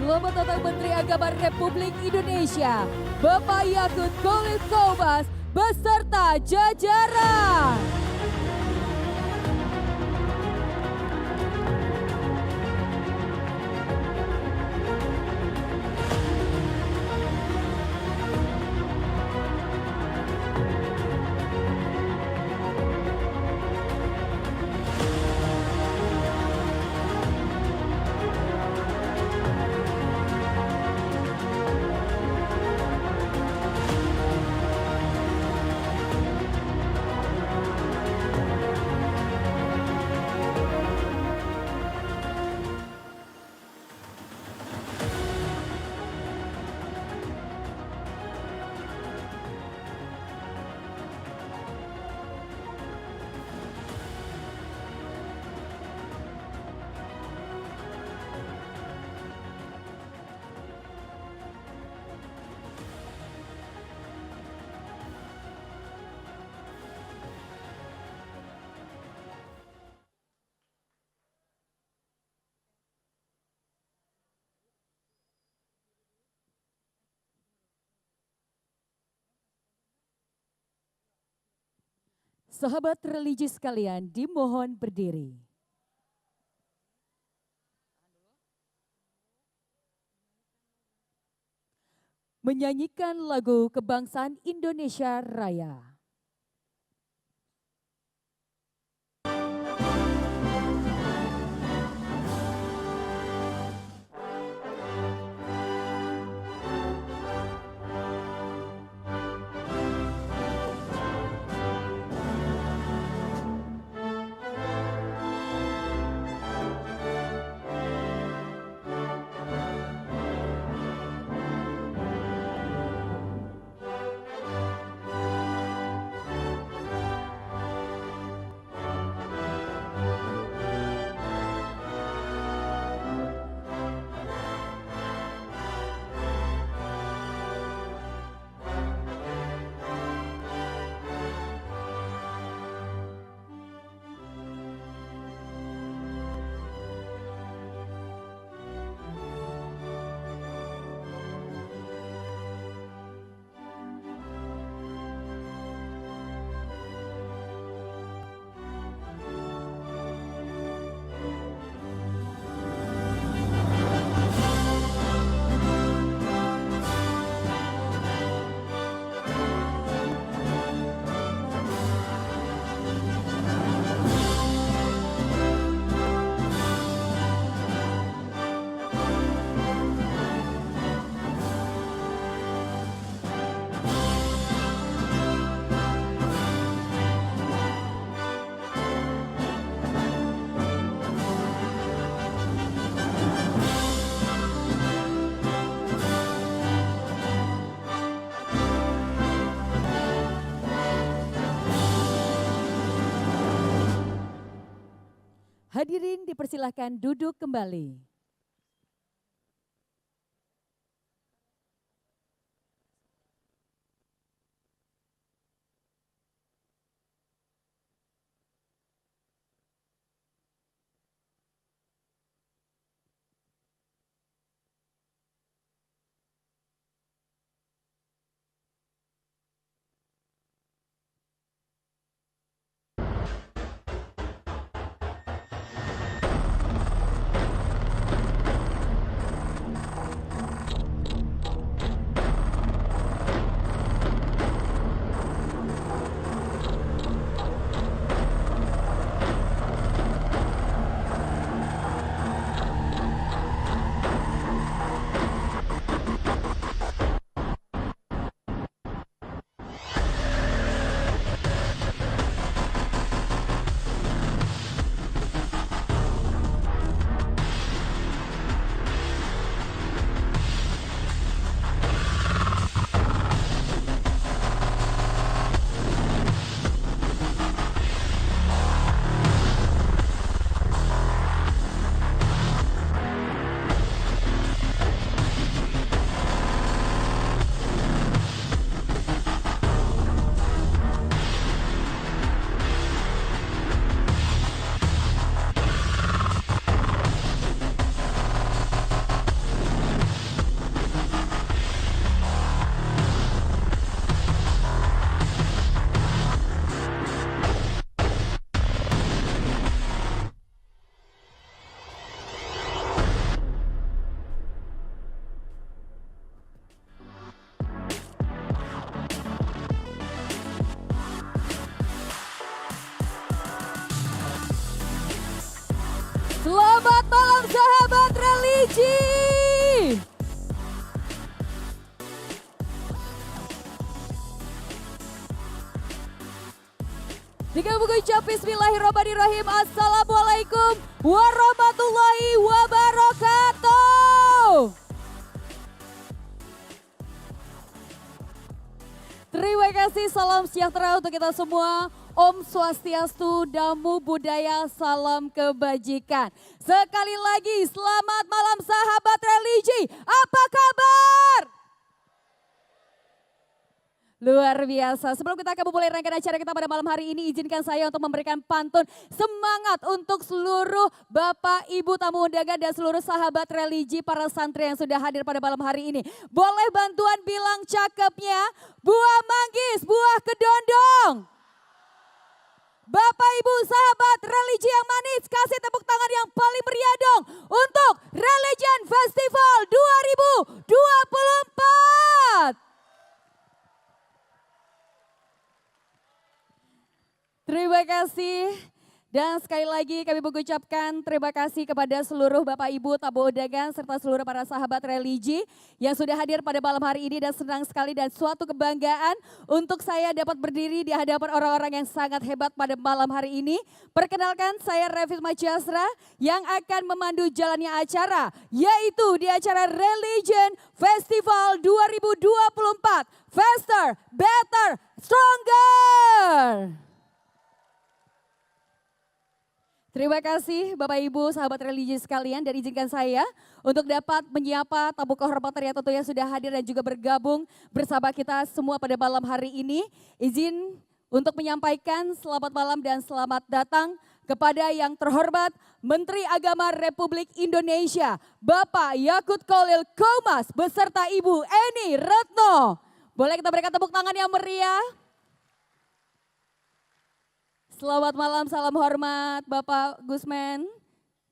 Selamat datang Menteri Agama Republik Indonesia, Bapak Yakut Khalil Komas beserta jajaran. Sahabat religi sekalian, dimohon berdiri. Menyanyikan lagu kebangsaan Indonesia Raya. Hadirin dipersilahkan duduk kembali. Dengan mengucap Bismillahirrahmanirrahim. Assalamualaikum warahmatullahi wabarakatuh. Terima kasih, salam sejahtera untuk kita semua. Om Swastiastu, Namo Buddhaya, salam kebajikan. Sekali lagi selamat malam sahabat religi. Apa kabar? Luar biasa. Sebelum kita akan memulai rangkaian acara kita pada malam hari ini, izinkan saya untuk memberikan pantun semangat untuk seluruh Bapak, Ibu tamu undangan dan seluruh sahabat religi para santri yang sudah hadir pada malam hari ini. Boleh bantuan bilang cakepnya, buah manggis, buah kedondong. Bapak, Ibu, sahabat religi yang manis, kasih tepuk tangan yang paling meriah dong untuk Religion Festival 2024. Terima kasih dan sekali lagi kami mengucapkan terima kasih kepada seluruh Bapak Ibu tamu undangan serta seluruh para sahabat religi yang sudah hadir pada malam hari ini dan senang sekali dan suatu kebanggaan untuk saya dapat berdiri di hadapan orang-orang yang sangat hebat pada malam hari ini. Perkenalkan saya Revit Majasra yang akan memandu jalannya acara yaitu di acara Religion Festival 2024 Faster, Better, Stronger. Terima kasih Bapak Ibu sahabat religi sekalian dan izinkan saya untuk dapat menyapa tamu kehormatan yang tentunya sudah hadir dan juga bergabung bersama kita semua pada malam hari ini. Izin untuk menyampaikan selamat malam dan selamat datang kepada yang terhormat Menteri Agama Republik Indonesia Bapak Yakut Khalil Qomas beserta Ibu Eni Retno. Boleh kita berikan tepuk tangan yang meriah? Selamat malam, salam hormat Bapak Gusmen.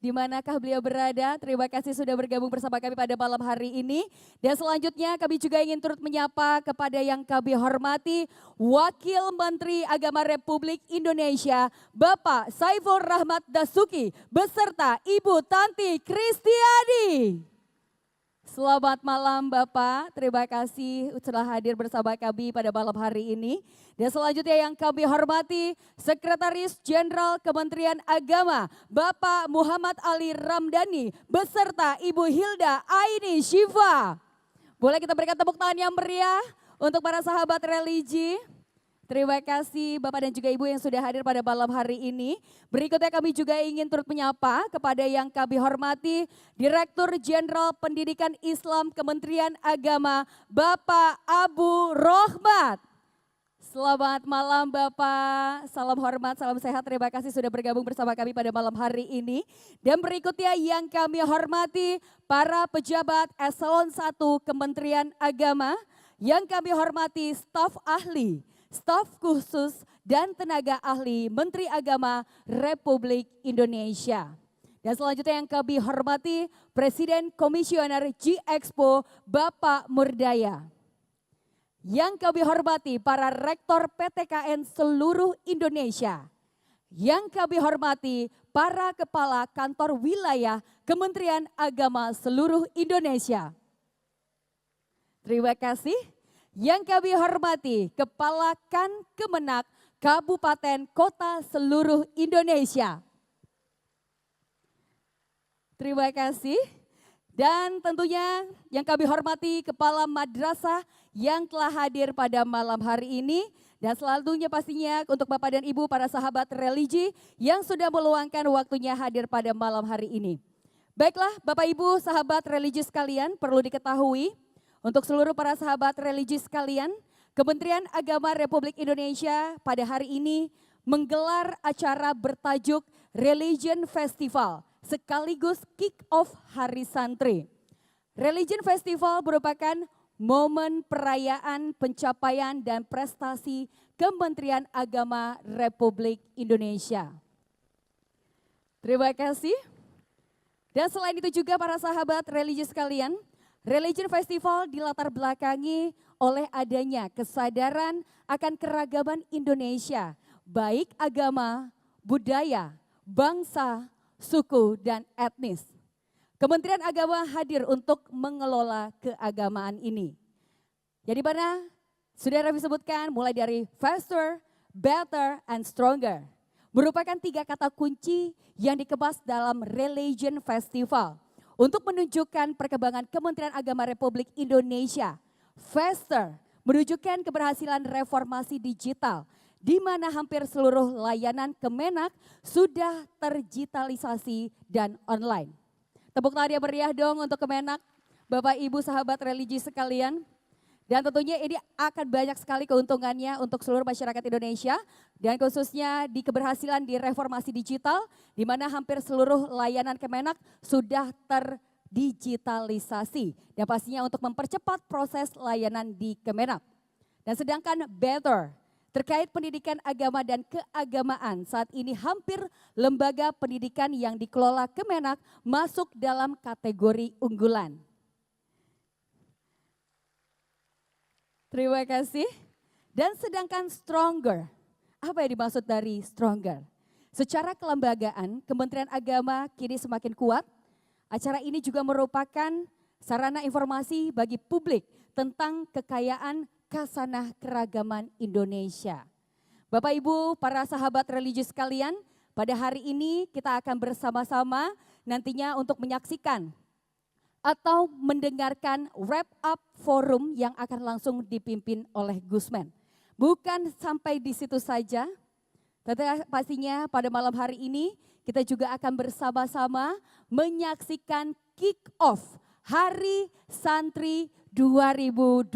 Di manakah beliau berada? Terima kasih sudah bergabung bersama kami pada malam hari ini. Dan selanjutnya kami juga ingin turut menyapa kepada yang kami hormati Wakil Menteri Agama Republik Indonesia Bapak Saiful Rahmat Dasuki beserta Ibu Tanti Kristiadi. Selamat malam Bapak, terima kasih telah hadir bersama kami pada malam hari ini. Dan selanjutnya yang kami hormati Sekretaris Jenderal Kementerian Agama Bapak Muhammad Ali Ramdhani beserta Ibu Hilda Aini Syifa. Boleh kita berikan tepuk tangan yang meriah untuk para sahabat religi. Terima kasih Bapak dan juga Ibu yang sudah hadir pada malam hari ini. Berikutnya kami juga ingin turut menyapa kepada yang kami hormati Direktur Jenderal Pendidikan Islam Kementerian Agama Bapak Abu Rohmat. Selamat malam Bapak, salam hormat, salam sehat, terima kasih sudah bergabung bersama kami pada malam hari ini. Dan berikutnya yang kami hormati para pejabat Eselon 1 Kementerian Agama, yang kami hormati staf ahli, staf khusus dan tenaga ahli Menteri Agama Republik Indonesia. Dan selanjutnya yang kami hormati Presiden Komisioner G-Expo Bapak Murdaya. Yang kami hormati para rektor PTKN seluruh Indonesia. Yang kami hormati para kepala kantor wilayah Kementerian Agama seluruh Indonesia. Terima kasih. Yang kami hormati Kepala Kan Kemenak Kabupaten Kota seluruh Indonesia. Terima kasih. Dan tentunya yang kami hormati Kepala Madrasah yang telah hadir pada malam hari ini. Dan selanjutnya pastinya untuk Bapak dan Ibu para sahabat religi yang sudah meluangkan waktunya hadir pada malam hari ini. Baiklah Bapak Ibu sahabat religi sekalian, perlu diketahui untuk seluruh para sahabat religi sekalian, Kementerian Agama Republik Indonesia pada hari ini menggelar acara bertajuk Religion Festival sekaligus kick-off Hari Santri. Religion Festival merupakan momen perayaan pencapaian dan prestasi Kementerian Agama Republik Indonesia. Terima kasih. Dan selain itu juga para sahabat religi sekalian, Religion Festival dilatar belakangi oleh adanya kesadaran akan keragaman Indonesia, baik agama, budaya, bangsa, suku, dan etnis. Kementerian Agama hadir untuk mengelola keagamaan ini. Jadi mana sudah Raffi sebutkan mulai dari faster, better, and stronger merupakan 3 kata kunci yang dikemas dalam Religion Festival untuk menunjukkan perkembangan Kementerian Agama Republik Indonesia. Faster menunjukkan keberhasilan reformasi digital di mana hampir seluruh layanan Kemenak sudah terdigitalisasi dan online. Tepuk tangan yang meriah dong untuk Kemenak, Bapak Ibu sahabat religi sekalian. Dan tentunya ini akan banyak sekali keuntungannya untuk seluruh masyarakat Indonesia dan khususnya di keberhasilan di reformasi digital di mana hampir seluruh layanan Kemenak sudah terdigitalisasi dan pastinya untuk mempercepat proses layanan di Kemenak. Dan sedangkan better terkait pendidikan agama dan keagamaan saat ini hampir lembaga pendidikan yang dikelola Kemenak masuk dalam kategori unggulan. Terima kasih. Dan sedangkan stronger, apa yang dimaksud dari stronger? Secara kelembagaan, Kementerian Agama kini semakin kuat. Acara ini juga merupakan sarana informasi bagi publik tentang kekayaan khasanah keragaman Indonesia. Bapak Ibu, para sahabat religi sekalian, pada hari ini kita akan bersama-sama nantinya untuk menyaksikan atau mendengarkan wrap up forum yang akan langsung dipimpin oleh Gusmen. Bukan sampai di situ saja, tetapi pastinya pada malam hari ini kita juga akan bersama-sama menyaksikan kick off Hari Santri 2024.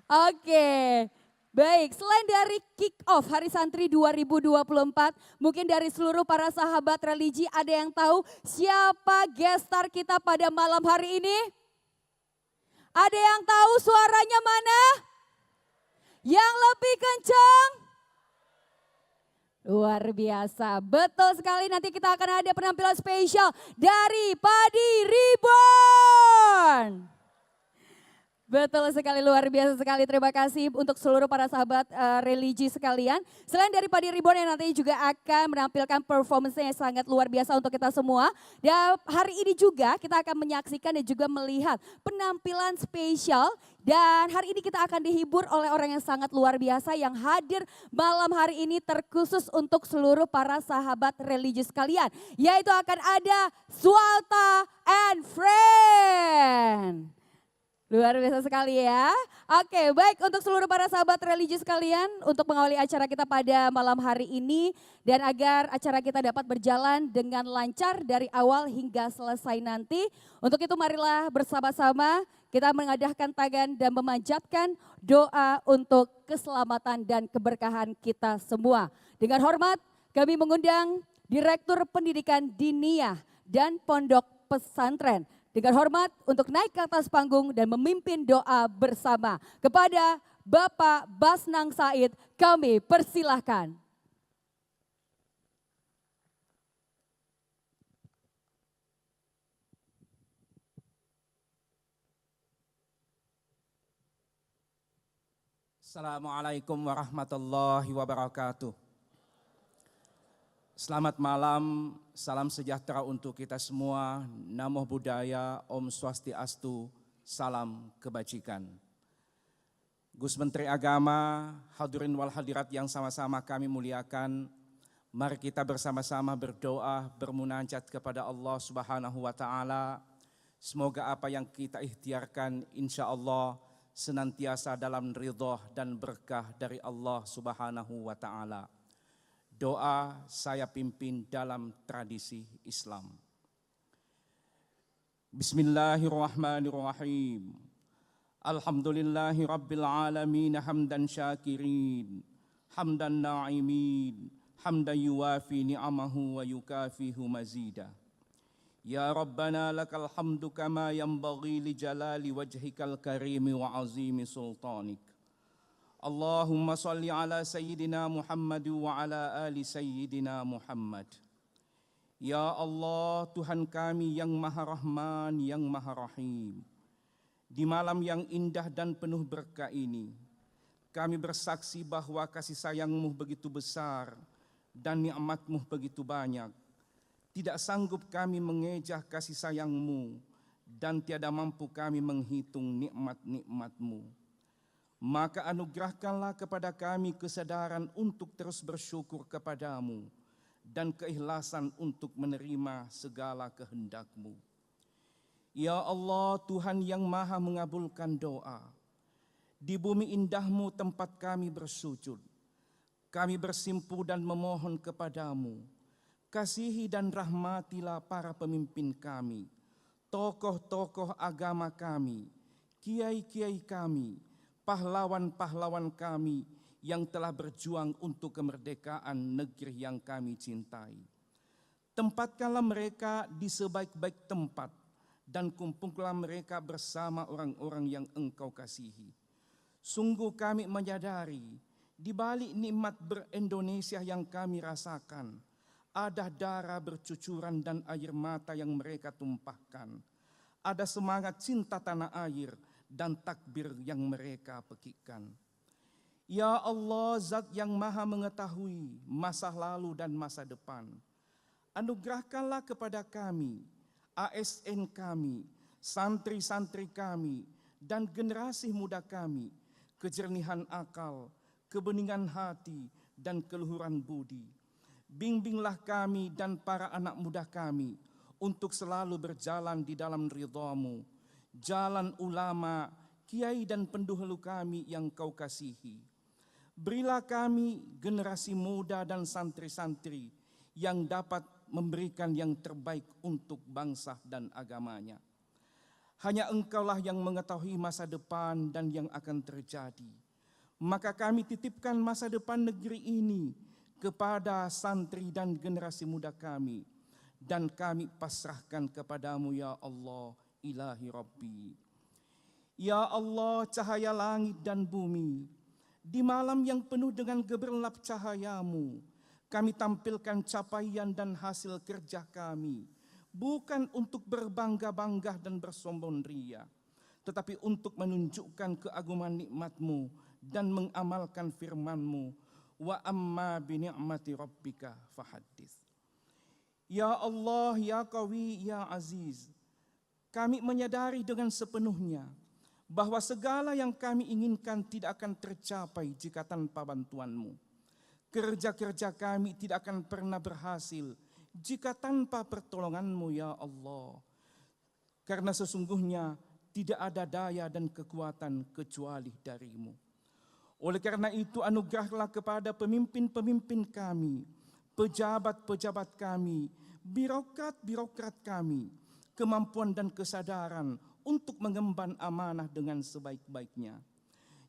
Oke. Baik, selain dari kick off Hari Santri 2024, mungkin dari seluruh para sahabat religi ada yang tahu siapa guest star kita pada malam hari ini? Ada yang tahu suaranya mana? Yang lebih kencang? Luar biasa, betul sekali, nanti kita akan ada penampilan spesial dari Padi Reborn. Betul sekali, luar biasa sekali. Terima kasih untuk seluruh para sahabat religi sekalian. Selain dari Padi Reborn yang nanti juga akan menampilkan performance-nya yang sangat luar biasa untuk kita semua. Dan hari ini juga kita akan menyaksikan dan juga melihat penampilan spesial. Dan hari ini kita akan dihibur oleh orang yang sangat luar biasa yang hadir malam hari ini terkhusus untuk seluruh para sahabat religi sekalian. Yaitu akan ada Swalta and Friend. Luar biasa sekali ya. Oke, baik untuk seluruh para sahabat religi sekalian untuk mengawali acara kita pada malam hari ini dan agar acara kita dapat berjalan dengan lancar dari awal hingga selesai nanti. Untuk itu marilah bersama-sama kita mengadahkan tangan dan memanjatkan doa untuk keselamatan dan keberkahan kita semua. Dengan hormat kami mengundang Direktur Pendidikan Diniyah dan Pondok Pesantren dengan hormat untuk naik ke atas panggung dan memimpin doa bersama. Kepada Bapak Basnang Said kami persilahkan. Assalamualaikum warahmatullahi wabarakatuh. Selamat malam, salam sejahtera untuk kita semua. Namo Buddhaya, Om Swastiastu, salam kebajikan. Gus Menteri Agama, hadirin wal hadirat yang sama-sama kami muliakan. Mari kita bersama-sama berdoa, bermunajat kepada Allah Subhanahu wa Ta'ala. Semoga apa yang kita ikhtiarkan insya Allah senantiasa dalam ridha dan berkah dari Allah Subhanahu wa Ta'ala. Doa saya pimpin dalam tradisi Islam. Bismillahirrahmanirrahim. Alhamdulillahi rabbil alamin hamdan syakirin, hamdan na'imin, hamdan yuwafi ni'amahu wa yukafihu mazida. Ya Rabbana lakal hamdu kama yanbaghi li jalali wajhikal karimi wa azimi sultanik. Allahumma salli ala Sayyidina Muhammad wa ala ali Sayyidina Muhammad. Ya Allah, Tuhan kami yang Maha Rahman, yang Maha Rahim. Di malam yang indah dan penuh berkah ini, kami bersaksi bahwa kasih sayang-Mu begitu besar dan nikmat-Mu begitu banyak. Tidak sanggup kami mengejah kasih sayang-Mu dan tiada mampu kami menghitung nikmat-nikmat-Mu. maka anugerahkanlah kepada kami kesadaran untuk terus bersyukur kepadamu dan keikhlasan untuk menerima segala kehendak-Mu. Ya Allah, Tuhan yang maha mengabulkan doa, di bumi indah-Mu tempat kami bersujud, kami bersimpu dan memohon kepadamu, kasihi dan rahmatilah para pemimpin kami, tokoh-tokoh agama kami, kiai-kiai kami, pahlawan-pahlawan kami yang telah berjuang untuk kemerdekaan negeri yang kami cintai. Tempatkanlah mereka di sebaik-baik tempat dan kumpulkanlah mereka bersama orang-orang yang Engkau kasihi. Sungguh kami menyadari di balik nikmat ber-Indonesia yang kami rasakan, ada darah bercucuran dan air mata yang mereka tumpahkan. Ada semangat cinta tanah air dan takbir yang mereka pekikkan. Ya Allah, Zat yang maha mengetahui masa lalu dan masa depan, anugerahkanlah kepada kami, ASN kami, santri-santri kami, dan generasi muda kami, kejernihan akal, kebeningan hati, dan keluhuran budi. Bimbinglah kami dan para anak muda kami untuk selalu berjalan di dalam ridha-Mu, jalan ulama, kiai dan pendahulu kami yang Kau kasihi. Berilah kami generasi muda dan santri-santri yang dapat memberikan yang terbaik untuk bangsa dan agamanya. Hanya Engkaulah yang mengetahui masa depan dan yang akan terjadi. Maka kami titipkan masa depan negeri ini kepada santri dan generasi muda kami, dan kami pasrahkan kepadamu ya Allah, ilahi Rabbi. Ya Allah, cahaya langit dan bumi, di malam yang penuh dengan gemerlap cahayamu, kami tampilkan capaian dan hasil kerja kami, bukan untuk berbangga-bangga dan bersombong ria, tetapi untuk menunjukkan keagungan nikmat-Mu dan mengamalkan firman-Mu, wa amma bi ni'mati rabbika fahaddits. Ya Allah, ya Qawi, ya Aziz, kami menyadari dengan sepenuhnya bahwa segala yang kami inginkan tidak akan tercapai jika tanpa bantuan-Mu. Kerja-kerja kami tidak akan pernah berhasil jika tanpa pertolongan-Mu ya Allah. Karena sesungguhnya tidak ada daya dan kekuatan kecuali dari-Mu. Oleh karena itu anugerahlah kepada pemimpin-pemimpin kami, pejabat-pejabat kami, birokrat-birokrat kami, kemampuan dan kesadaran untuk mengemban amanah dengan sebaik-baiknya.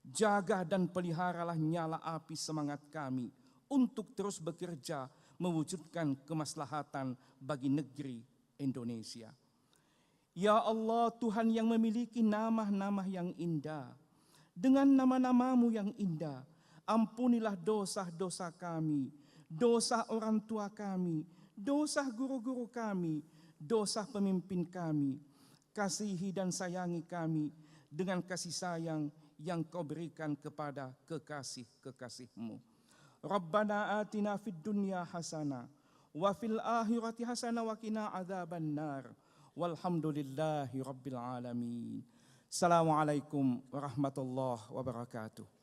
Jaga dan peliharalah nyala api semangat kami untuk terus bekerja mewujudkan kemaslahatan bagi negeri Indonesia. Ya Allah, Tuhan yang memiliki nama-nama yang indah, dengan nama-Namamu yang indah, ampunilah dosa-dosa kami, dosa orang tua kami, dosa guru-guru kami, dosa pemimpin kami. Kasihi dan sayangi kami dengan kasih sayang yang Kau berikan kepada kekasih-kekasih-Mu. Rabbana atina fid dunya hasanah wa fil akhirati hasanah wa qina adzabannar. Walhamdulillahi rabbil alamin. Assalamualaikum warahmatullahi wabarakatuh.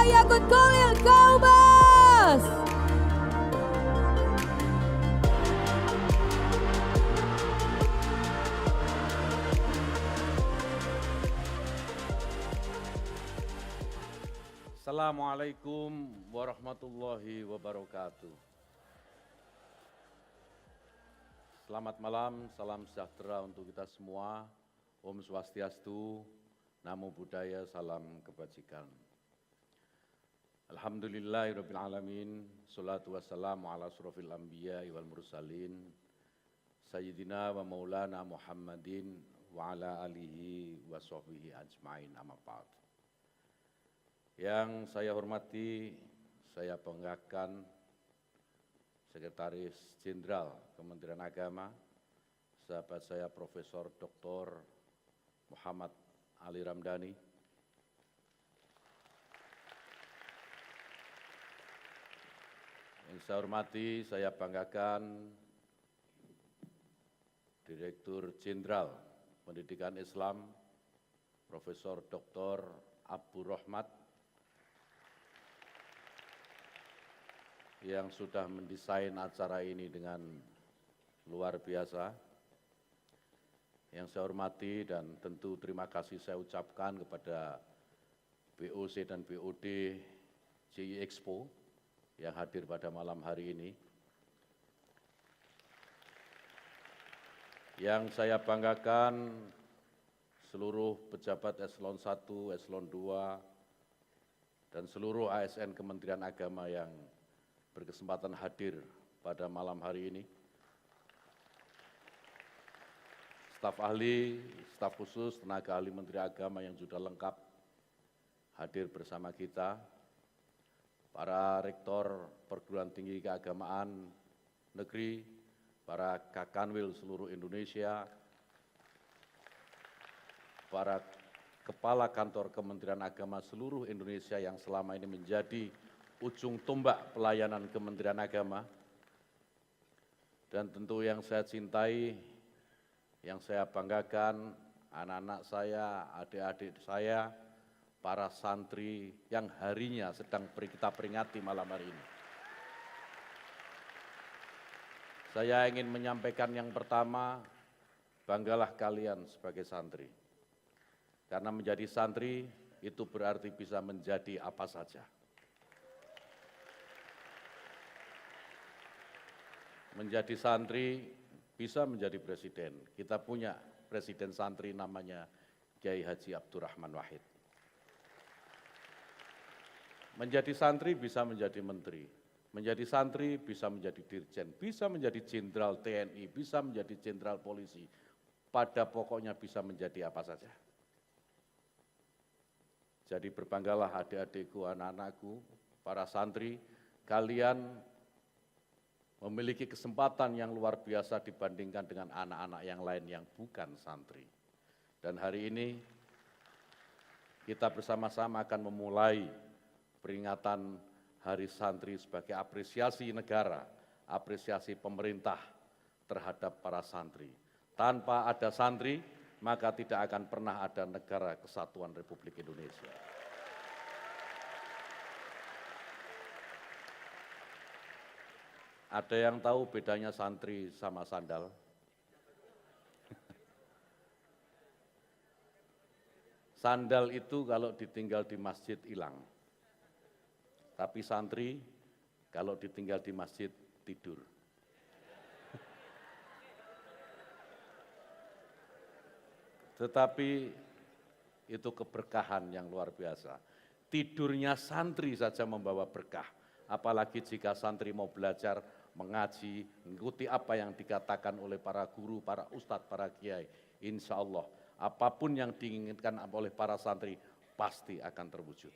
Yakut Kolil Kaubas. Assalamualaikum warahmatullahi wabarakatuh. Selamat malam, salam sejahtera untuk kita semua. Om Swastiastu, Namo Buddhaya, salam kebajikan. Alhamdulillahirabbil alamin, sholatu wassalamu ala asrofil anbiya wal mursalin, Sayyidina wa Maulana Muhammadin wa ala alihi wa sahbihi ajma'in, amma ba'd. Yang saya hormati, saya banggakan Sekretaris Jenderal Kementerian Agama, sahabat saya Profesor Dr. Muhammad Ali Ramdhani, yang saya hormati, saya banggakan Direktur Jenderal Pendidikan Islam, Profesor Dr. Abdul Rahmat, yang sudah mendesain acara ini dengan luar biasa. Yang saya hormati dan tentu terima kasih saya ucapkan kepada BOC dan BOD JI Expo yang hadir pada malam hari ini. Yang saya banggakan seluruh pejabat eselon 1, eselon 2, dan seluruh ASN Kementerian Agama yang berkesempatan hadir pada malam hari ini. Staf ahli, staf khusus, tenaga ahli Menteri Agama yang sudah lengkap hadir bersama kita, para rektor perguruan tinggi keagamaan negeri, para Kakanwil seluruh Indonesia, para kepala kantor Kementerian Agama seluruh Indonesia yang selama ini menjadi ujung tombak pelayanan Kementerian Agama, dan tentu yang saya cintai, yang saya banggakan, anak-anak saya, adik-adik saya, para santri yang harinya sedang kita peringati malam hari ini. Saya ingin menyampaikan yang pertama, banggalah kalian sebagai santri. Karena menjadi santri itu berarti bisa menjadi apa saja. Menjadi santri bisa menjadi presiden. Kita punya presiden santri namanya Kiai Haji Abdurrahman Wahid. Menjadi santri bisa menjadi menteri. Menjadi santri bisa menjadi dirjen, bisa menjadi jenderal TNI, bisa menjadi jenderal polisi. Pada pokoknya bisa menjadi apa saja. Jadi berbanggalah adik-adikku, anak-anakku, para santri, kalian memiliki kesempatan yang luar biasa dibandingkan dengan anak-anak yang lain yang bukan santri. Dan hari ini kita bersama-sama akan memulai peringatan Hari Santri sebagai apresiasi negara, apresiasi pemerintah terhadap para santri. Tanpa ada santri, maka tidak akan pernah ada negara kesatuan Republik Indonesia. Ada yang tahu bedanya santri sama sandal? Sandal itu kalau ditinggal di masjid hilang. Tapi santri kalau ditinggal di masjid tidur. Tetapi itu keberkahan yang luar biasa. Tidurnya santri saja membawa berkah. Apalagi jika santri mau belajar, mengaji, mengikuti apa yang dikatakan oleh para guru, para ustadz, para kiai. Insya Allah, apapun yang diinginkan oleh para santri, pasti akan terwujud.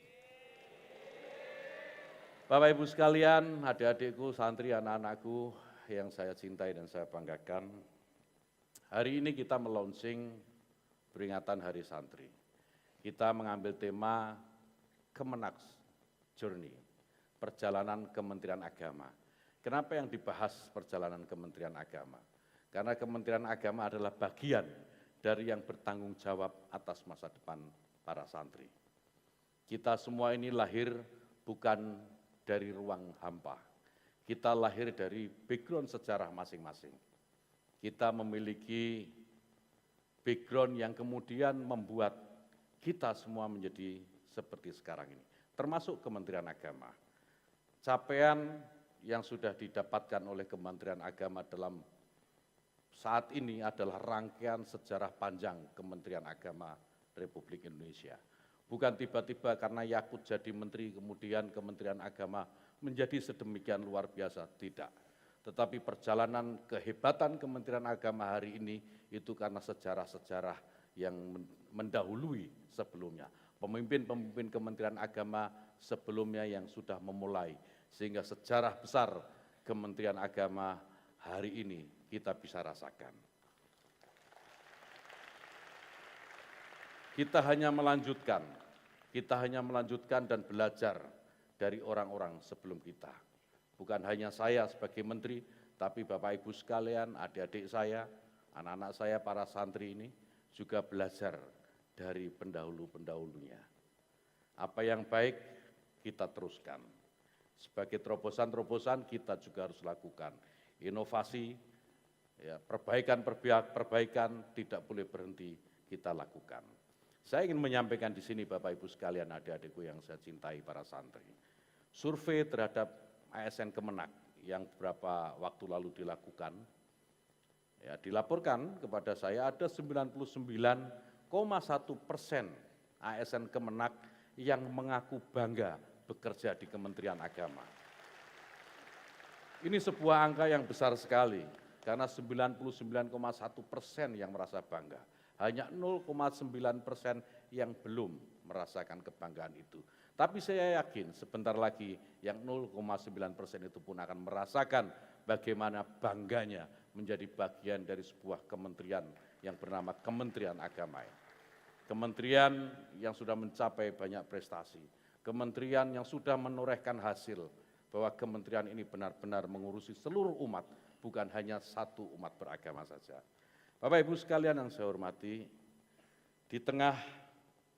Bapak Ibu sekalian, adik-adikku, santri, anak-anakku yang saya cintai dan saya banggakan, hari ini kita melaunching peringatan Hari Santri. Kita mengambil tema Kemenak Journey, perjalanan Kementerian Agama. Kenapa yang dibahas perjalanan Kementerian Agama? Karena Kementerian Agama adalah bagian dari yang bertanggung jawab atas masa depan para santri. Kita semua ini lahir bukan dari ruang hampa. Kita lahir dari background sejarah masing-masing. Kita memiliki background yang kemudian membuat kita semua menjadi seperti sekarang ini, termasuk Kementerian Agama. Capaian yang sudah didapatkan oleh Kementerian Agama dalam saat ini adalah rangkaian sejarah panjang Kementerian Agama Republik Indonesia. Bukan tiba-tiba karena Yakut jadi menteri, kemudian Kementerian Agama menjadi sedemikian luar biasa, tidak. Tetapi perjalanan kehebatan Kementerian Agama hari ini itu karena sejarah-sejarah yang mendahului sebelumnya. Pemimpin-pemimpin Kementerian Agama sebelumnya yang sudah memulai, sehingga sejarah besar Kementerian Agama hari ini kita bisa rasakan. Kita hanya melanjutkan dan belajar dari orang-orang sebelum kita. Bukan hanya saya sebagai menteri, tapi Bapak Ibu sekalian, adik-adik saya, anak-anak saya, para santri ini juga belajar dari pendahulu-pendahulunya. Apa yang baik kita teruskan. Sebagai terobosan-terobosan kita juga harus lakukan. Inovasi, ya, perbaikan tidak boleh berhenti kita lakukan. Saya ingin menyampaikan di sini Bapak Ibu sekalian, adik-adikku yang saya cintai, para santri. Survei terhadap ASN Kemenak yang beberapa waktu lalu dilakukan, ya, dilaporkan kepada saya ada 99,1% ASN Kemenak yang mengaku bangga bekerja di Kementerian Agama. Ini sebuah angka yang besar sekali, karena 99,1% yang merasa bangga. Hanya 0,9% yang belum merasakan kebanggaan itu. Tapi saya yakin sebentar lagi yang 0,9% itu pun akan merasakan bagaimana bangganya menjadi bagian dari sebuah kementerian yang bernama Kementerian Agama. Kementerian yang sudah mencapai banyak prestasi, kementerian yang sudah menorehkan hasil bahwa kementerian ini benar-benar mengurusi seluruh umat, bukan hanya satu umat beragama saja. Bapak Ibu sekalian yang saya hormati, di tengah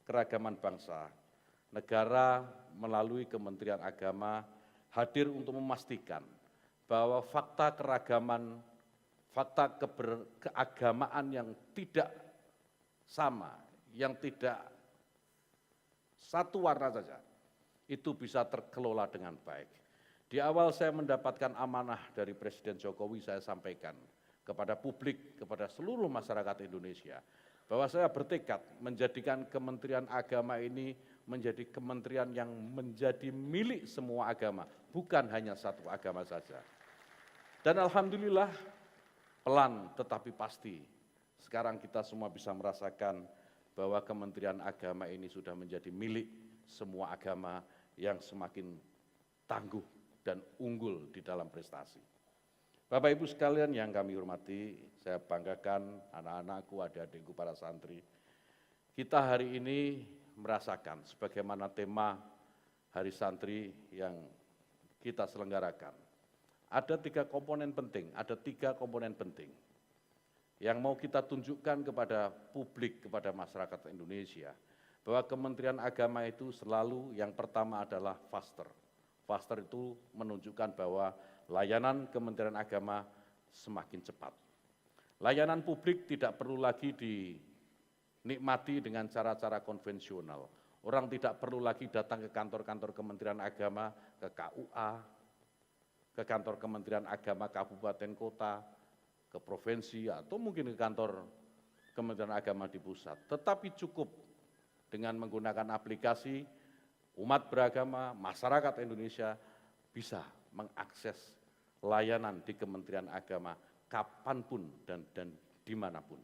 keragaman bangsa, negara melalui Kementerian Agama hadir untuk memastikan bahwa fakta keragaman, fakta keagamaan yang tidak sama, yang tidak satu warna saja, itu bisa terkelola dengan baik. Di awal saya mendapatkan amanah dari Presiden Jokowi, saya sampaikan kepada publik, kepada seluruh masyarakat Indonesia, bahwa saya bertekad menjadikan Kementerian Agama ini menjadi kementerian yang menjadi milik semua agama, bukan hanya satu agama saja. Dan alhamdulillah, pelan tetapi pasti, sekarang kita semua bisa merasakan bahwa Kementerian Agama ini sudah menjadi milik semua agama yang semakin tangguh dan unggul di dalam prestasi. Bapak Ibu sekalian yang kami hormati, saya banggakan anak-anakku, adik-adikku, para santri. Kita hari ini merasakan sebagaimana tema Hari Santri yang kita selenggarakan. Ada tiga komponen penting yang mau kita tunjukkan kepada publik, kepada masyarakat Indonesia, bahwa Kementerian Agama itu selalu yang pertama adalah faster. Faster itu menunjukkan bahwa layanan Kementerian Agama semakin cepat. Layanan publik tidak perlu lagi dinikmati dengan cara-cara konvensional. Orang tidak perlu lagi datang ke kantor-kantor Kementerian Agama, ke KUA, ke kantor Kementerian Agama kabupaten kota, ke provinsi, atau mungkin ke kantor Kementerian Agama di pusat. Tetapi cukup dengan menggunakan aplikasi, umat beragama, masyarakat Indonesia bisa mengakses layanan di Kementerian Agama kapanpun dan dimanapun.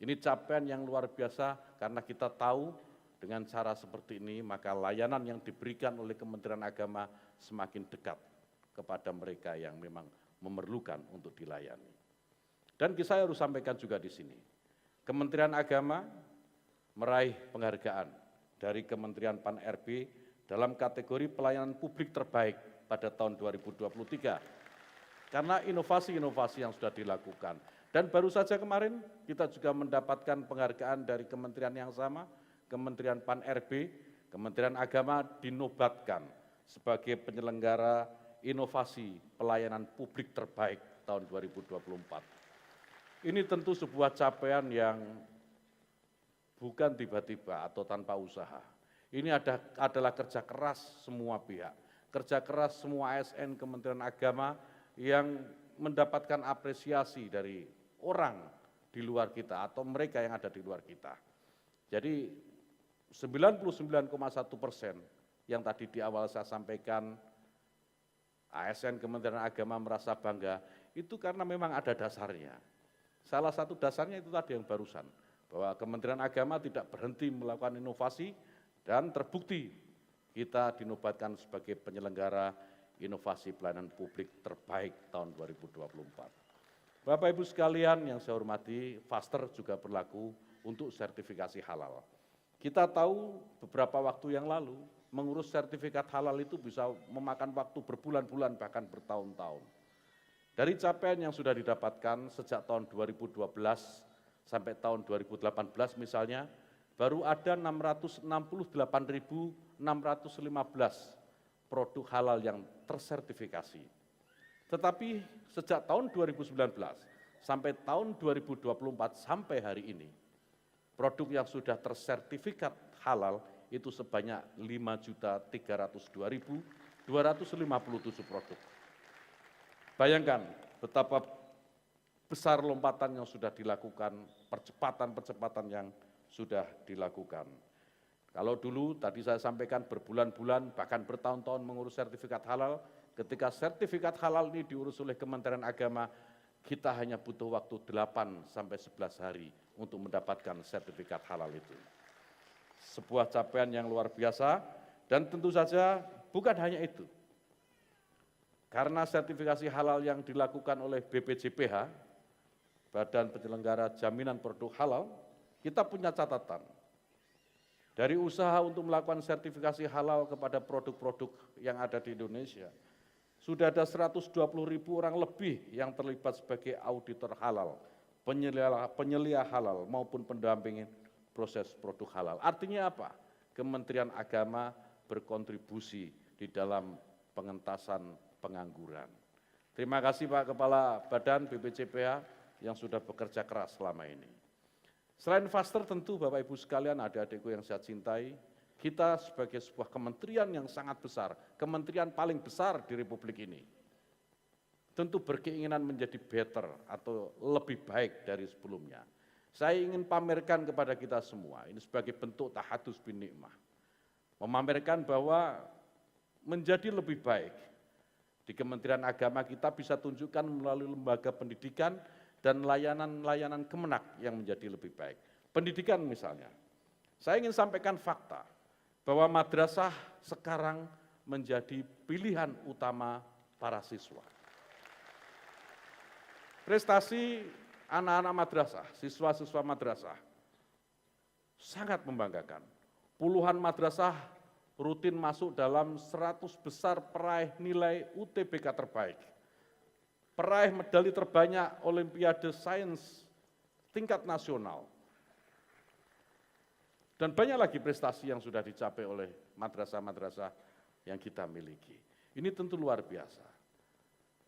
Ini capaian yang luar biasa karena kita tahu dengan cara seperti ini maka layanan yang diberikan oleh Kementerian Agama semakin dekat kepada mereka yang memang memerlukan untuk dilayani. Dan saya harus sampaikan juga di sini, Kementerian Agama meraih penghargaan dari Kementerian Pan-RB dalam kategori pelayanan publik terbaik pada tahun 2023 karena inovasi-inovasi yang sudah dilakukan. Dan baru saja kemarin kita juga mendapatkan penghargaan dari kementerian yang sama, Kementerian Pan-RB, Kementerian Agama dinobatkan sebagai penyelenggara inovasi pelayanan publik terbaik tahun 2024. Ini tentu sebuah capaian yang bukan tiba-tiba atau tanpa usaha. Ini adalah kerja keras semua pihak, kerja keras semua ASN Kementerian Agama yang mendapatkan apresiasi dari orang di luar kita atau mereka yang ada di luar kita. Jadi 99,1% yang tadi di awal saya sampaikan, ASN Kementerian Agama merasa bangga, itu karena memang ada dasarnya. Salah satu dasarnya itu tadi yang barusan, bahwa Kementerian Agama tidak berhenti melakukan inovasi dan terbukti kita dinobatkan sebagai penyelenggara inovasi pelayanan publik terbaik tahun 2024. Bapak Ibu sekalian yang saya hormati, Faster juga berlaku untuk sertifikasi halal. Kita tahu beberapa waktu yang lalu, mengurus sertifikat halal itu bisa memakan waktu berbulan-bulan bahkan bertahun-tahun. Dari capaian yang sudah didapatkan sejak tahun 2012 sampai tahun 2018 misalnya, baru ada 668.615 produk halal yang tersertifikasi. Tetapi sejak tahun 2019 sampai tahun 2024 sampai hari ini, produk yang sudah tersertifikat halal itu sebanyak 5.302.257 produk. Bayangkan betapa besar lompatan yang sudah dilakukan, percepatan-percepatan yang sudah dilakukan. Kalau dulu tadi saya sampaikan berbulan-bulan bahkan bertahun-tahun mengurus sertifikat halal, ketika sertifikat halal ini diurus oleh Kementerian Agama, kita hanya butuh waktu 8 sampai 11 hari untuk mendapatkan sertifikat halal itu. Sebuah capaian yang luar biasa dan tentu saja bukan hanya itu. Karena sertifikasi halal yang dilakukan oleh BPJPH, Badan Penyelenggara Jaminan Produk Halal, kita punya catatan. Dari usaha untuk melakukan sertifikasi halal kepada produk-produk yang ada di Indonesia, sudah ada 120.000 orang lebih yang terlibat sebagai auditor halal, penyelia halal maupun pendampingan proses produk halal. Artinya apa? Kementerian Agama berkontribusi di dalam pengentasan pengangguran. Terima kasih Pak Kepala Badan BPJPH yang sudah bekerja keras selama ini. Selain Faster tentu Bapak Ibu sekalian, adik-adikku yang saya cintai, kita sebagai sebuah kementerian yang sangat besar, kementerian paling besar di Republik ini, tentu berkeinginan menjadi better atau lebih baik dari sebelumnya. Saya ingin pamerkan kepada kita semua, ini sebagai bentuk tahadus bin nikmah, memamerkan bahwa menjadi lebih baik di Kementerian Agama kita bisa tunjukkan melalui lembaga pendidikan dan layanan-layanan kemenak yang menjadi lebih baik. Pendidikan misalnya, saya ingin sampaikan fakta bahwa madrasah sekarang menjadi pilihan utama para siswa. Prestasi anak-anak madrasah, siswa-siswa madrasah, sangat membanggakan. Puluhan madrasah rutin masuk dalam 100 besar peraih nilai UTBK terbaik. Peraih medali terbanyak Olimpiade Sains tingkat nasional. Dan banyak lagi prestasi yang sudah dicapai oleh madrasah-madrasah yang kita miliki. Ini tentu luar biasa.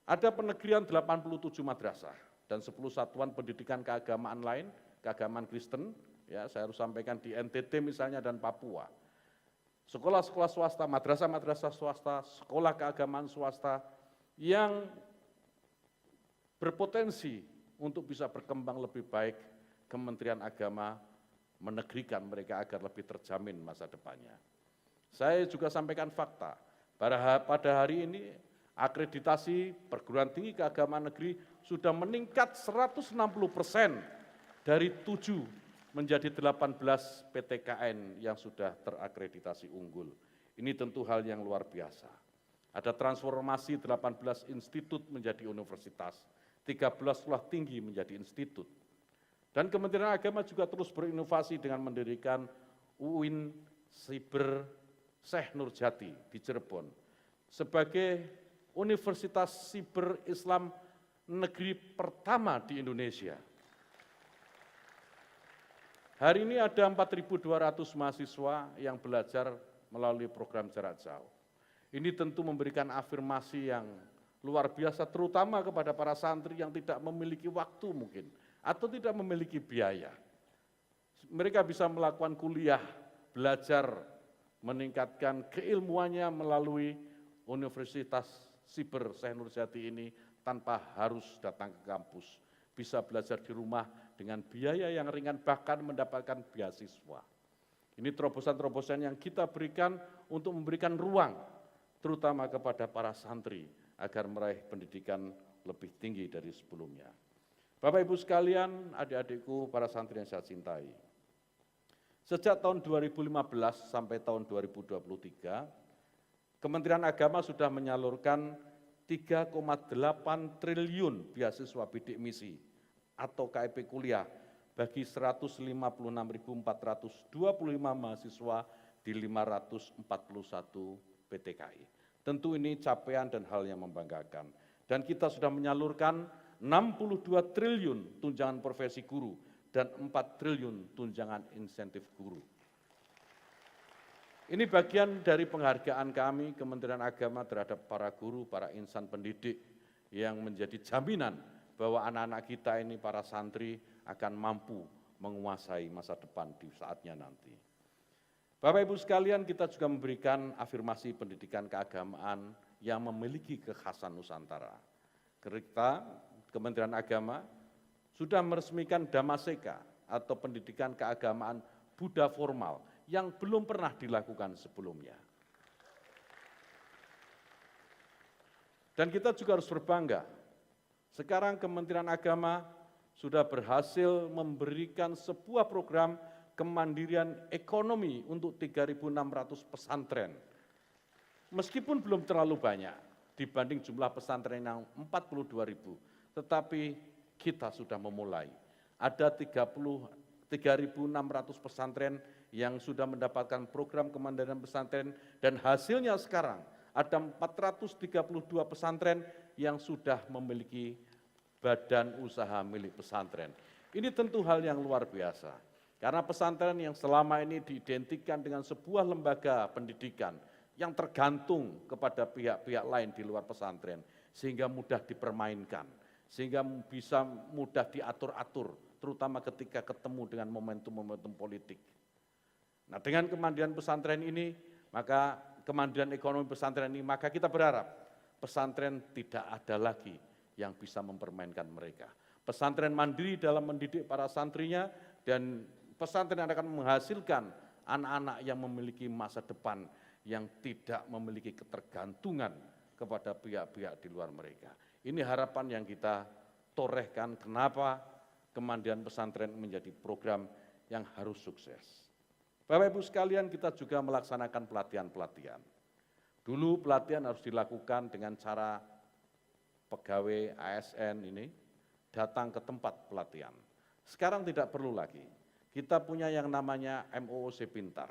Ada penegrian 87 madrasah dan 10 satuan pendidikan keagamaan lain, keagamaan Kristen, ya saya harus sampaikan di NTT misalnya dan Papua. Sekolah-sekolah swasta, madrasah-madrasah swasta, sekolah keagamaan swasta yang berpotensi untuk bisa berkembang lebih baik, Kementerian Agama menegrikan mereka agar lebih terjamin masa depannya. Saya juga sampaikan fakta, pada hari ini akreditasi perguruan tinggi keagamaan negeri sudah meningkat 160% dari 7 menjadi 18 PTKN yang sudah terakreditasi unggul. Ini tentu hal yang luar biasa. Ada transformasi 18 institut menjadi universitas, 13 sekolah tinggi menjadi institut. Dan Kementerian Agama juga terus berinovasi dengan mendirikan UIN Siber Syekh Nurjati di Cirebon sebagai Universitas Siber Islam negeri pertama di Indonesia. Hari ini ada 4.200 mahasiswa yang belajar melalui program jarak jauh. Ini tentu memberikan afirmasi yang luar biasa, terutama kepada para santri yang tidak memiliki waktu mungkin, atau tidak memiliki biaya. Mereka bisa melakukan kuliah, belajar, meningkatkan keilmuannya melalui Universitas Siber Syekh Nurjati ini tanpa harus datang ke kampus. Bisa belajar di rumah dengan biaya yang ringan, bahkan mendapatkan beasiswa. Ini terobosan-terobosan yang kita berikan untuk memberikan ruang, terutama kepada para santri, agar meraih pendidikan lebih tinggi dari sebelumnya. Bapak Ibu sekalian, adik-adikku, para santri yang saya cintai. Sejak tahun 2015 sampai tahun 2023, Kementerian Agama sudah menyalurkan 3,8 triliun beasiswa bidik misi atau KIP kuliah bagi 156.425 mahasiswa di 541 PTKI. Tentu ini capaian dan hal yang membanggakan. Dan kita sudah menyalurkan 62 triliun tunjangan profesi guru dan 4 triliun tunjangan insentif guru. Ini bagian dari penghargaan kami Kementerian Agama terhadap para guru, para insan pendidik yang menjadi jaminan bahwa anak-anak kita ini, para santri, akan mampu menguasai masa depan di saatnya nanti. Bapak Ibu sekalian, kita juga memberikan afirmasi pendidikan keagamaan yang memiliki kekhasan Nusantara. Kita, Kementerian Agama, sudah meresmikan Damaseka atau pendidikan keagamaan Buddha formal yang belum pernah dilakukan sebelumnya. Dan kita juga harus berbangga. Sekarang Kementerian Agama sudah berhasil memberikan sebuah program kemandirian ekonomi untuk 3.600 pesantren. Meskipun belum terlalu banyak dibanding jumlah pesantren yang 42.000, tetapi kita sudah memulai. Ada 3.600 pesantren yang sudah mendapatkan program kemandirian pesantren, dan hasilnya sekarang ada 432 pesantren yang sudah memiliki badan usaha milik pesantren. Ini tentu hal yang luar biasa, karena pesantren yang selama ini diidentikan dengan sebuah lembaga pendidikan yang tergantung kepada pihak-pihak lain di luar pesantren, sehingga mudah dipermainkan, sehingga bisa mudah diatur-atur, terutama ketika ketemu dengan momentum-momentum politik. Nah, dengan kemandirian pesantren ini, maka kemandirian ekonomi pesantren ini, maka kita berharap pesantren tidak ada lagi yang bisa mempermainkan mereka. Pesantren mandiri dalam mendidik para santrinya, dan pesantren akan menghasilkan anak-anak yang memiliki masa depan yang tidak memiliki ketergantungan kepada pihak-pihak di luar mereka. Ini harapan yang kita torehkan, kenapa kemandirian pesantren menjadi program yang harus sukses. Bapak Ibu sekalian, kita juga melaksanakan pelatihan-pelatihan. Dulu pelatihan harus dilakukan dengan cara pegawai ASN ini datang ke tempat pelatihan. Sekarang tidak perlu lagi. Kita punya yang namanya MOOC Pintar.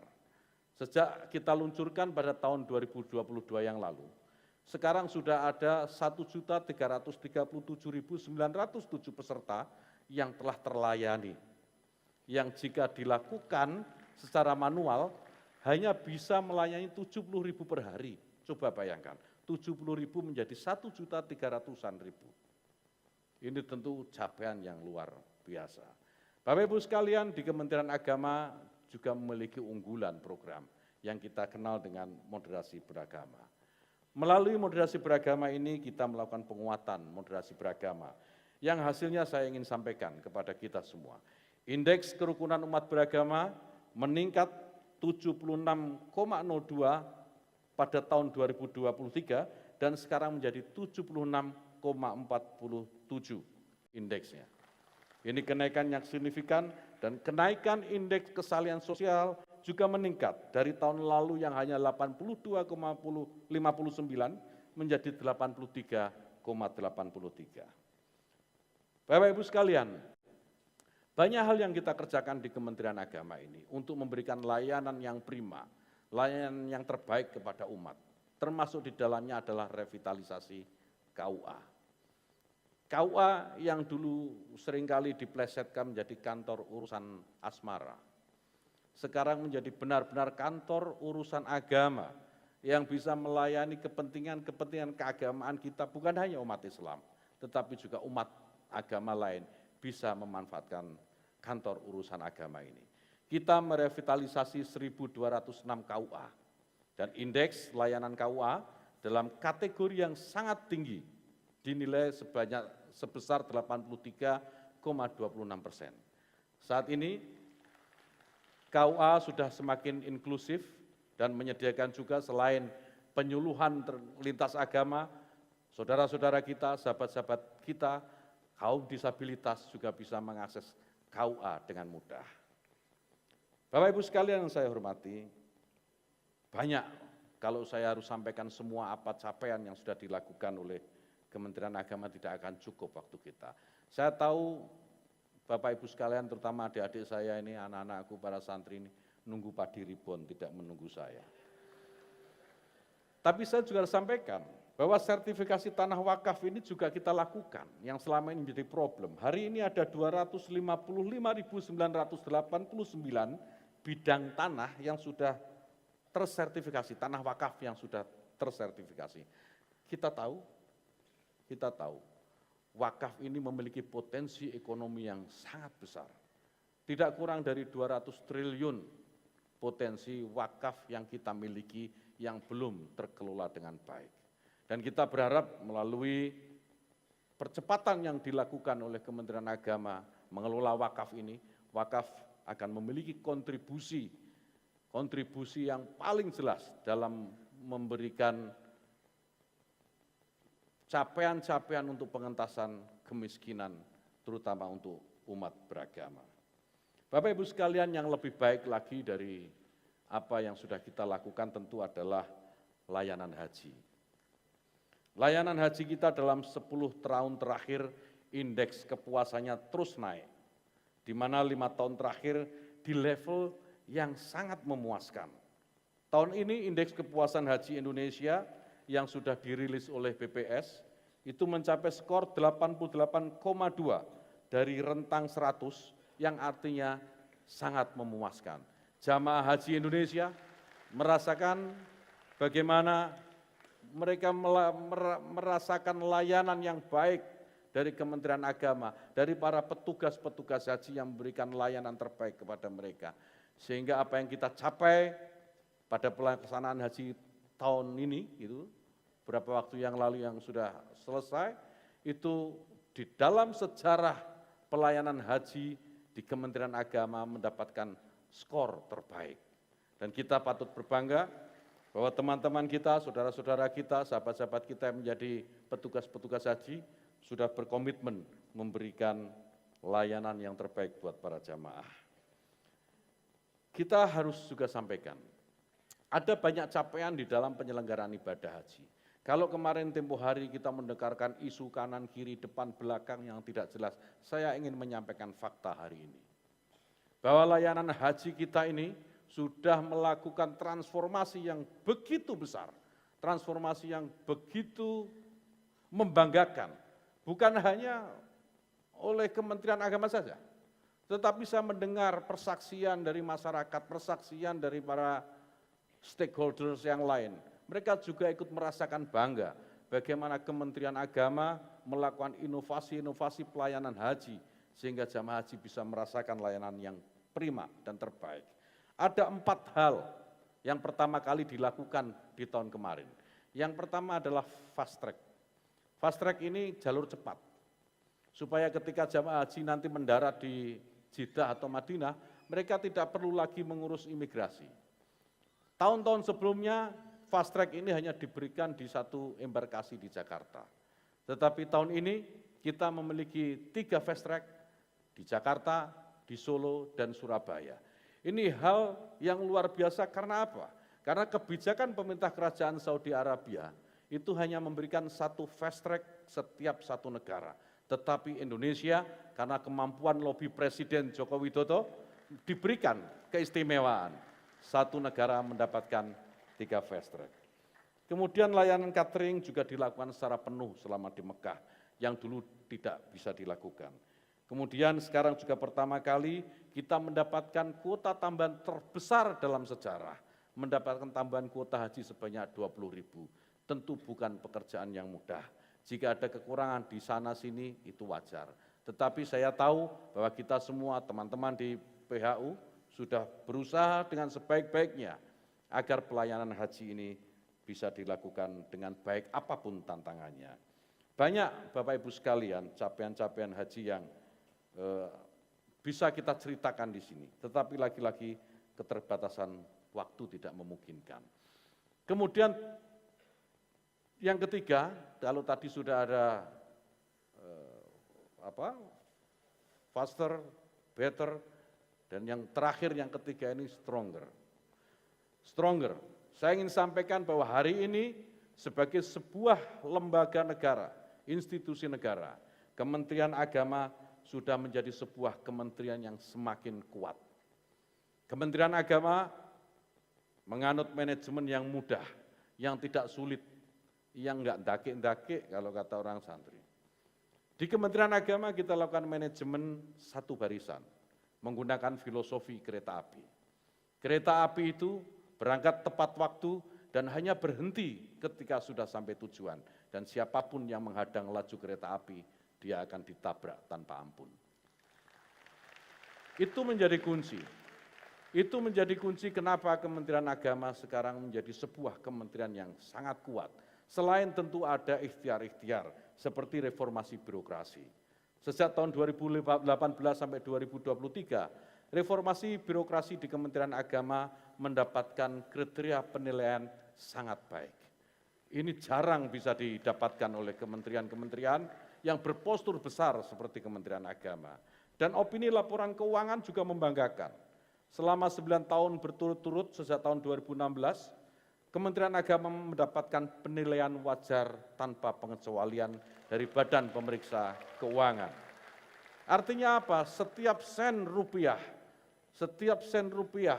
Sejak kita luncurkan pada tahun 2022 yang lalu, sekarang sudah ada 1.337.907 peserta yang telah terlayani. Yang jika dilakukan secara manual hanya bisa melayani 70.000 per hari. Coba bayangkan, 70.000 menjadi 1.300.000. Ini tentu capaian yang luar biasa. Bapak Ibu sekalian, di Kementerian Agama juga memiliki unggulan program yang kita kenal dengan moderasi beragama. Melalui moderasi beragama ini kita melakukan penguatan moderasi beragama yang hasilnya saya ingin sampaikan kepada kita semua. Indeks kerukunan umat beragama meningkat 76,02 pada tahun 2023 dan sekarang menjadi 76,47 indeksnya. Ini kenaikan yang signifikan, dan kenaikan indeks kesalian sosial juga meningkat dari tahun lalu yang hanya 82,59 menjadi 83,83. Bapak Ibu sekalian, banyak hal yang kita kerjakan di Kementerian Agama ini untuk memberikan layanan yang prima, layanan yang terbaik kepada umat, termasuk di dalamnya adalah revitalisasi KUA. KUA yang dulu seringkali diplesetkan menjadi kantor urusan asmara, sekarang menjadi benar-benar kantor urusan agama yang bisa melayani kepentingan keagamaan kita, bukan hanya umat Islam, tetapi juga umat agama lain bisa memanfaatkan kantor urusan agama ini. Kita merevitalisasi 1.206 KUA dan indeks layanan KUA dalam kategori yang sangat tinggi dinilai sebesar 83,26%. Saat ini KUA sudah semakin inklusif dan menyediakan juga selain penyuluhan lintas agama, saudara-saudara kita, sahabat-sahabat kita, kaum disabilitas juga bisa mengakses KUA dengan mudah. Bapak Ibu sekalian yang saya hormati, banyak kalau saya harus sampaikan semua apa capaian yang sudah dilakukan oleh Kementerian Agama tidak akan cukup waktu kita. Saya tahu Bapak Ibu sekalian, terutama adik-adik saya ini, anak-anakku, para santri ini, nunggu padi ribon, tidak menunggu saya. Tapi saya juga harus sampaikan bahwa sertifikasi tanah wakaf ini juga kita lakukan, yang selama ini menjadi problem. Hari ini ada 255.989 bidang tanah yang sudah tersertifikasi, tanah wakaf yang sudah tersertifikasi. Kita tahu, wakaf ini memiliki potensi ekonomi yang sangat besar. Tidak kurang dari 200 triliun potensi wakaf yang kita miliki yang belum terkelola dengan baik. Dan kita berharap melalui percepatan yang dilakukan oleh Kementerian Agama mengelola wakaf ini, wakaf akan memiliki kontribusi yang paling jelas dalam memberikan capaian-capaian untuk pengentasan kemiskinan, terutama untuk umat beragama. Bapak Ibu sekalian, yang lebih baik lagi dari apa yang sudah kita lakukan tentu adalah layanan haji. Layanan haji kita dalam 10 tahun terakhir indeks kepuasannya terus naik, di mana 5 tahun terakhir di level yang sangat memuaskan. Tahun ini indeks kepuasan haji Indonesia yang sudah dirilis oleh BPS itu mencapai skor 88,2 dari rentang 100, yang artinya sangat memuaskan. Jamaah haji Indonesia merasakan bagaimana mereka merasakan layanan yang baik dari Kementerian Agama, dari para petugas-petugas haji yang memberikan layanan terbaik kepada mereka. Sehingga apa yang kita capai pada pelaksanaan haji tahun ini, itu beberapa waktu yang lalu yang sudah selesai, itu di dalam sejarah pelayanan haji di Kementerian Agama mendapatkan skor terbaik. Dan kita patut berbangga bahwa teman-teman kita, saudara-saudara kita, sahabat-sahabat kita yang menjadi petugas-petugas haji sudah berkomitmen memberikan layanan yang terbaik buat para jamaah. Kita harus juga sampaikan, ada banyak capaian di dalam penyelenggaraan ibadah haji. Kalau kemarin tempo hari kita mendengarkan isu kanan, kiri, depan, belakang yang tidak jelas, saya ingin menyampaikan fakta hari ini. Bahwa layanan haji kita ini sudah melakukan transformasi yang begitu besar, transformasi yang begitu membanggakan, bukan hanya oleh Kementerian Agama saja, tetapi saya mendengar persaksian dari masyarakat, persaksian dari para stakeholders yang lain. Mereka juga ikut merasakan bangga bagaimana Kementerian Agama melakukan inovasi-inovasi pelayanan haji, sehingga jamaah haji bisa merasakan layanan yang prima dan terbaik. Ada 4 hal yang pertama kali dilakukan di tahun kemarin. Yang pertama adalah fast track. Fast track ini jalur cepat, supaya ketika jamaah haji nanti mendarat di Jeddah atau Madinah, mereka tidak perlu lagi mengurus imigrasi. Tahun-tahun sebelumnya, fast track ini hanya diberikan di satu embarkasi di Jakarta. Tetapi tahun ini kita memiliki 3 fast track di Jakarta, di Solo, dan Surabaya. Ini hal yang luar biasa karena apa? Karena kebijakan pemerintah kerajaan Saudi Arabia itu hanya memberikan 1 fast track setiap satu negara. Tetapi Indonesia karena kemampuan lobi Presiden Joko Widodo diberikan keistimewaan. 1 negara mendapatkan 3 fast track. Kemudian layanan catering juga dilakukan secara penuh selama di Mekah, yang dulu tidak bisa dilakukan. Kemudian sekarang juga pertama kali kita mendapatkan kuota tambahan terbesar dalam sejarah. mendapatkan tambahan kuota haji sebanyak 20.000. Tentu bukan pekerjaan yang mudah. Jika ada kekurangan di sana sini itu wajar. Tetapi saya tahu bahwa kita semua teman-teman di PHU sudah berusaha dengan sebaik-baiknya agar pelayanan haji ini bisa dilakukan dengan baik apapun tantangannya. Banyak Bapak Ibu sekalian capaian-capaian haji yang bisa kita ceritakan di sini, tetapi lagi-lagi keterbatasan waktu tidak memungkinkan. Kemudian yang ketiga, kalau tadi sudah ada faster, better, dan yang terakhir yang ketiga ini stronger. Stronger. Saya ingin sampaikan bahwa hari ini sebagai sebuah lembaga negara, institusi negara, Kementerian Agama sudah menjadi sebuah kementerian yang semakin kuat. Kementerian Agama menganut manajemen yang mudah, yang tidak sulit, yang enggak dakik-dakik kalau kata orang santri. Di Kementerian Agama kita lakukan manajemen satu barisan, menggunakan filosofi kereta api. Kereta api itu berangkat tepat waktu dan hanya berhenti ketika sudah sampai tujuan. Dan siapapun yang menghadang laju kereta api, dia akan ditabrak tanpa ampun. Itu menjadi kunci. Itu menjadi kunci kenapa Kementerian Agama sekarang menjadi sebuah kementerian yang sangat kuat. Selain tentu ada ikhtiar-ikhtiar seperti reformasi birokrasi. Sejak tahun 2018 sampai 2023, reformasi birokrasi di Kementerian Agama mendapatkan kriteria penilaian sangat baik. Ini jarang bisa didapatkan oleh kementerian-kementerian yang berpostur besar seperti Kementerian Agama. Dan opini laporan keuangan juga membanggakan. Selama 9 tahun berturut-turut sejak tahun 2016, Kementerian Agama mendapatkan penilaian wajar tanpa pengecualian dari Badan Pemeriksa Keuangan. Artinya apa? Setiap sen rupiah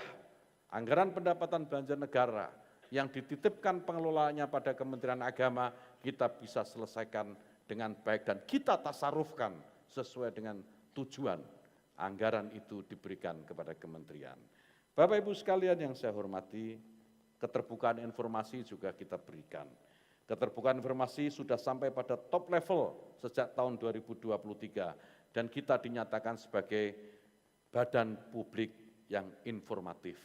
anggaran pendapatan belanja negara yang dititipkan pengelolaannya pada Kementerian Agama, kita bisa selesaikan dengan baik dan kita tasarufkan sesuai dengan tujuan anggaran itu diberikan kepada kementerian. Bapak Ibu sekalian yang saya hormati, keterbukaan informasi juga kita berikan. Keterbukaan informasi sudah sampai pada top level sejak tahun 2023 dan kita dinyatakan sebagai badan publik yang informatif.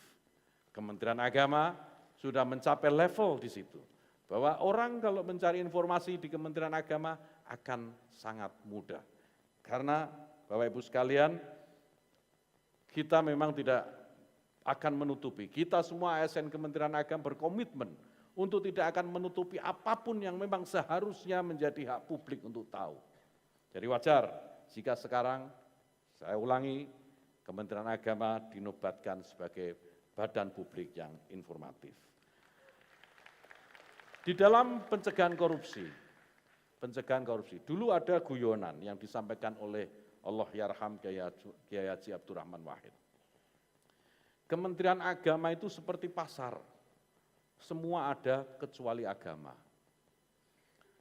Kementerian Agama sudah mencapai level di situ, bahwa orang kalau mencari informasi di Kementerian Agama akan sangat mudah. Karena Bapak Ibu sekalian, kita memang tidak akan menutupi, kita semua ASN Kementerian Agama berkomitmen untuk tidak akan menutupi apapun yang memang seharusnya menjadi hak publik untuk tahu. Jadi wajar jika sekarang, saya ulangi, Kementerian Agama dinobatkan sebagai badan publik yang informatif. Di dalam pencegahan korupsi, dulu ada guyonan yang disampaikan oleh Allahyarham Kiai Haji Abdurrahman Wahid. Kementerian Agama itu seperti pasar, semua ada kecuali agama.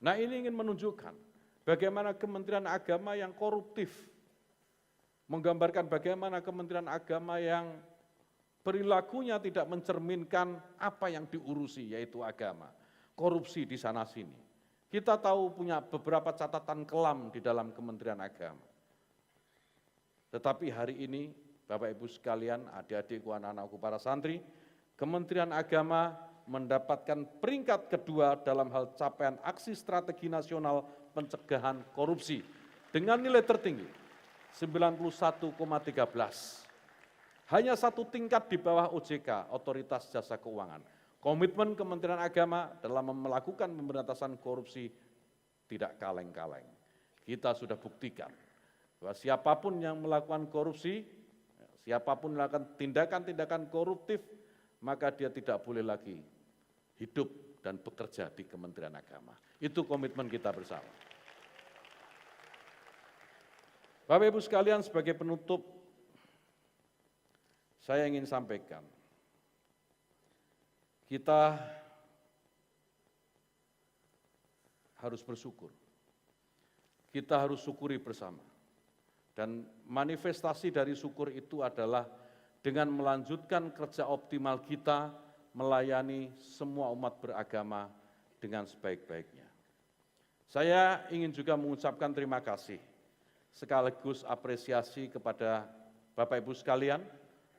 Nah ini ingin menunjukkan bagaimana Kementerian Agama yang koruptif, menggambarkan bagaimana Kementerian Agama yang perilakunya tidak mencerminkan apa yang diurusi, yaitu agama. Korupsi di sana-sini. Kita tahu punya beberapa catatan kelam di dalam Kementerian Agama. Tetapi hari ini, Bapak Ibu sekalian, adik-adikku, anak-anakku para santri, Kementerian Agama mendapatkan peringkat kedua dalam hal capaian aksi strategi nasional pencegahan korupsi dengan nilai tertinggi, 91,13. Hanya satu tingkat di bawah OJK, Otoritas Jasa Keuangan. Komitmen Kementerian Agama dalam melakukan pemberantasan korupsi tidak kaleng-kaleng. Kita sudah buktikan bahwa siapapun yang melakukan korupsi, siapapun melakukan tindakan-tindakan koruptif, maka dia tidak boleh lagi hidup dan bekerja di Kementerian Agama. Itu komitmen kita bersama. Bapak Ibu sekalian, sebagai penutup, saya ingin sampaikan, kita harus bersyukur. Kita harus syukuri bersama. Dan manifestasi dari syukur itu adalah dengan melanjutkan kerja optimal kita melayani semua umat beragama dengan sebaik-baiknya. Saya ingin juga mengucapkan terima kasih sekaligus apresiasi kepada Bapak Ibu sekalian,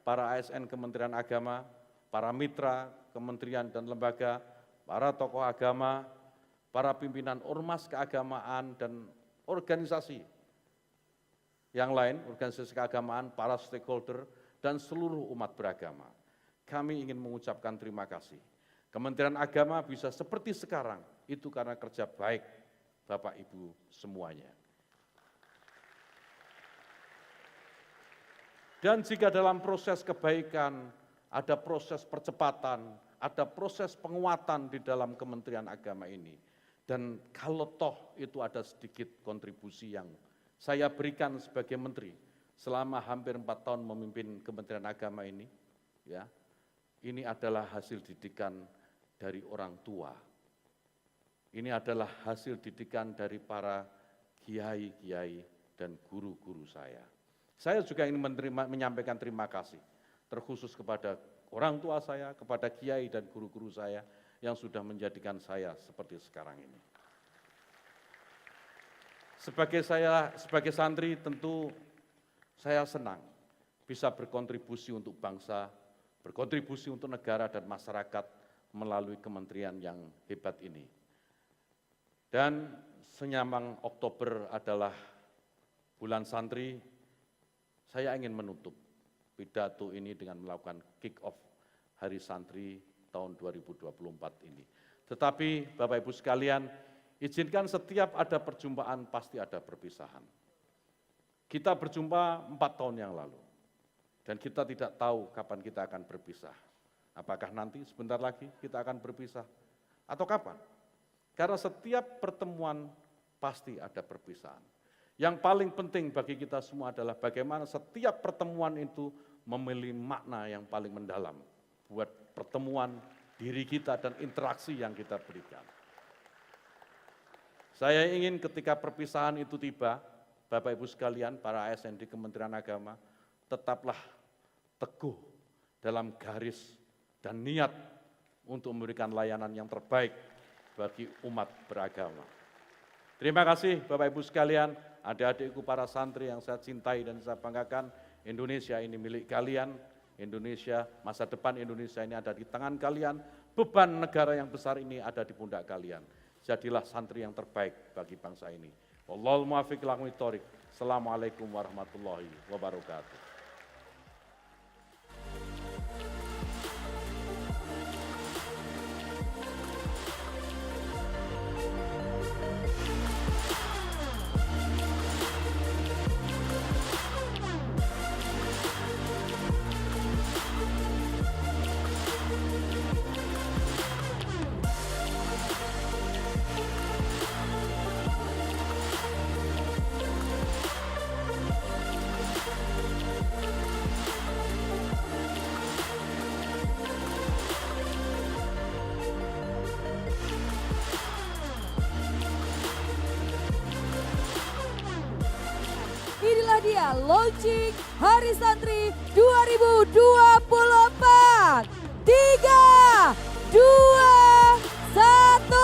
para ASN Kementerian Agama, para mitra kementerian dan lembaga, para tokoh agama, para pimpinan ormas keagamaan dan organisasi yang lain, organisasi keagamaan, para stakeholder, dan seluruh umat beragama. Kami ingin mengucapkan terima kasih. Kementerian Agama bisa seperti sekarang, itu karena kerja baik Bapak Ibu semuanya. Dan jika dalam proses kebaikan, ada proses percepatan, ada proses penguatan di dalam Kementerian Agama ini. Dan kalau toh itu ada sedikit kontribusi yang saya berikan sebagai menteri selama hampir 4 tahun memimpin Kementerian Agama ini, ya, ini adalah hasil didikan dari orang tua. Ini adalah hasil didikan dari para kiai-kiai dan guru-guru saya. Saya juga ingin menyampaikan terima kasih terkhusus kepada orang tua saya, kepada kiai dan guru-guru saya yang sudah menjadikan saya seperti sekarang ini. Sebagai santri tentu saya senang bisa berkontribusi untuk bangsa, berkontribusi untuk negara dan masyarakat melalui kementerian yang hebat ini. Dan senyambang Oktober adalah bulan santri, saya ingin menutup pidato ini dengan melakukan kick-off Hari Santri tahun 2024 ini. Tetapi Bapak Ibu sekalian, izinkan setiap ada perjumpaan pasti ada perpisahan. Kita berjumpa 4 tahun yang lalu, dan kita tidak tahu kapan kita akan berpisah. Apakah nanti sebentar lagi kita akan berpisah, atau kapan? Karena setiap pertemuan pasti ada perpisahan. Yang paling penting bagi kita semua adalah bagaimana setiap pertemuan itu memiliki makna yang paling mendalam buat pertemuan diri kita dan interaksi yang kita berikan. Saya ingin ketika perpisahan itu tiba, Bapak Ibu sekalian, para ASN di Kementerian Agama, tetaplah teguh dalam garis dan niat untuk memberikan layanan yang terbaik bagi umat beragama. Terima kasih Bapak Ibu sekalian, adik-adikku para santri yang saya cintai dan saya banggakan. Indonesia ini milik kalian, Indonesia, masa depan Indonesia ini ada di tangan kalian, beban negara yang besar ini ada di pundak kalian. Jadilah santri yang terbaik bagi bangsa ini. Wallahul muwaffiq ila aqwamit thoriq. Assalamualaikum warahmatullahi wabarakatuh. Inilah dia launching Hari Santri 2024. 3, 2, 1.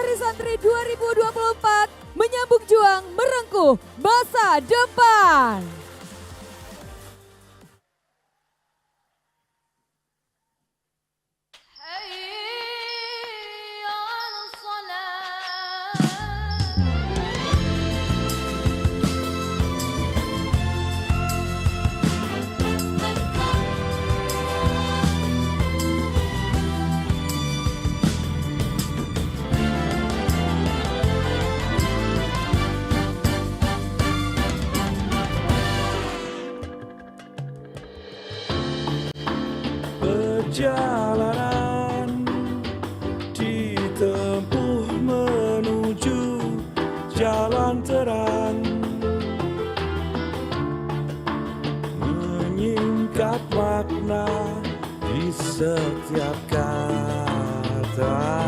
Hari Santri 2024 menyambung juang merengkuh masa depan. Perjalanan ditempuh menuju jalan terang, menyingkat makna di setiap kata.